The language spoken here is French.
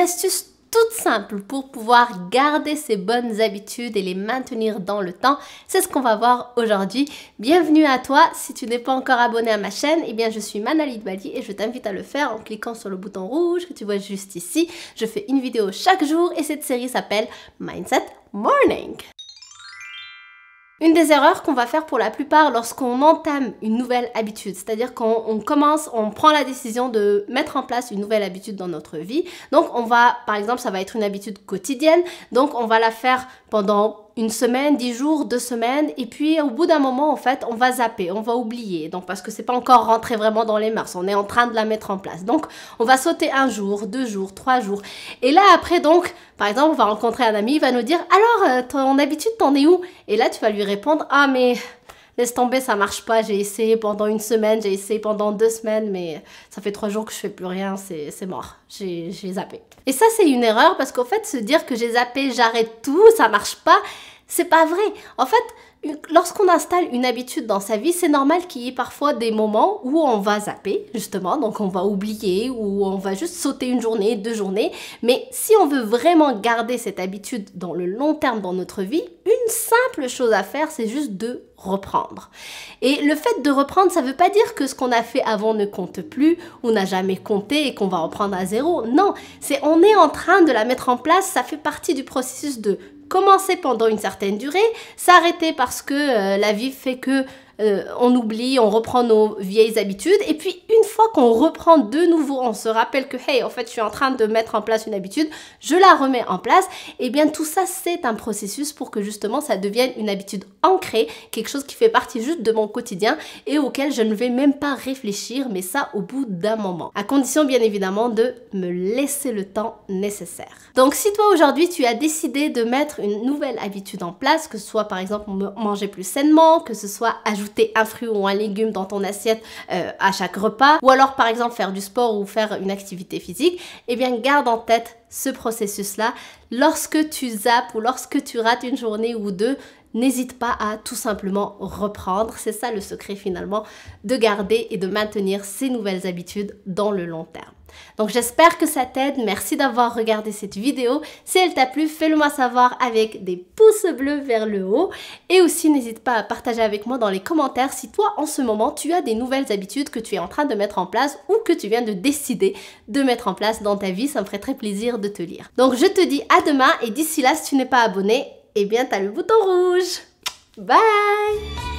astuce toute simple pour pouvoir garder ces bonnes habitudes et les maintenir dans le temps. C'est ce qu'on va voir aujourd'hui. Bienvenue à toi. Si tu n'es pas encore abonné à ma chaîne, eh bien je suis Manali Dbali et je t'invite à le faire en cliquant sur le bouton rouge que tu vois juste ici. Je fais une vidéo chaque jour et cette série s'appelle Mindset Morning. Une des erreurs qu'on va faire pour la plupart lorsqu'on entame une nouvelle habitude, c'est-à-dire qu'on prend la décision de mettre en place une nouvelle habitude dans notre vie. Donc on va, par exemple, ça va être une habitude quotidienne, donc on va la faire pendant une semaine, 10 jours, 2 semaines, et puis au bout d'un moment, en fait, on va zapper, on va oublier, donc parce que c'est pas encore rentré vraiment dans les mœurs, on est en train de la mettre en place. Donc, on va sauter 1 jour, 2 jours, 3 jours, et là après, donc, par exemple, on va rencontrer un ami, il va nous dire, alors, ton habitude, t'en es où? Et là, tu vas lui répondre, ah mais laisse tomber, ça marche pas, j'ai essayé pendant 1 semaine, j'ai essayé pendant 2 semaines, mais ça fait 3 jours que je fais plus rien, c'est mort, j'ai zappé. Et ça, c'est une erreur, parce qu'en fait, se dire que j'ai zappé, j'arrête tout, ça marche pas, c'est pas vrai. En fait, lorsqu'on installe une habitude dans sa vie, c'est normal qu'il y ait parfois des moments où on va zapper, justement, donc on va oublier, ou on va juste sauter 1 journée, 2 journées, mais si on veut vraiment garder cette habitude dans le long terme dans notre vie, une simple chose à faire, c'est juste de reprendre. Et le fait de reprendre, ça veut pas dire que ce qu'on a fait avant ne compte plus, ou n'a jamais compté et qu'on va reprendre à zéro. Non, on est en train de la mettre en place, ça fait partie du processus de commencer pendant une certaine durée, s'arrêter parce que la vie fait que on oublie, on reprend nos vieilles habitudes, et puis une fois qu'on reprend de nouveau, on se rappelle que hey, en fait, je suis en train de mettre en place une habitude, je la remets en place, et bien tout ça, c'est un processus pour que justement ça devienne une habitude ancrée, quelque chose qui fait partie juste de mon quotidien et auquel je ne vais même pas réfléchir, mais ça au bout d'un moment, à condition bien évidemment de me laisser le temps nécessaire. Donc si toi aujourd'hui tu as décidé de mettre une nouvelle habitude en place, que ce soit par exemple manger plus sainement, que ce soit ajouter un fruit ou un légume dans ton assiette à chaque repas, ou alors par exemple faire du sport ou faire une activité physique, eh bien garde en tête ce processus-là. Lorsque tu zappes ou lorsque tu rates une journée ou deux, n'hésite pas à tout simplement reprendre. C'est ça le secret finalement de garder et de maintenir ces nouvelles habitudes dans le long terme. Donc j'espère que ça t'aide. Merci d'avoir regardé cette vidéo. Si elle t'a plu, fais-le moi savoir avec des pouces bleus vers le haut. Et aussi n'hésite pas à partager avec moi dans les commentaires si toi en ce moment tu as des nouvelles habitudes que tu es en train de mettre en place ou que tu viens de décider de mettre en place dans ta vie. Ça me ferait très plaisir de te lire. Donc je te dis à demain et d'ici là si tu n'es pas abonné, eh bien t'as le bouton rouge. Bye!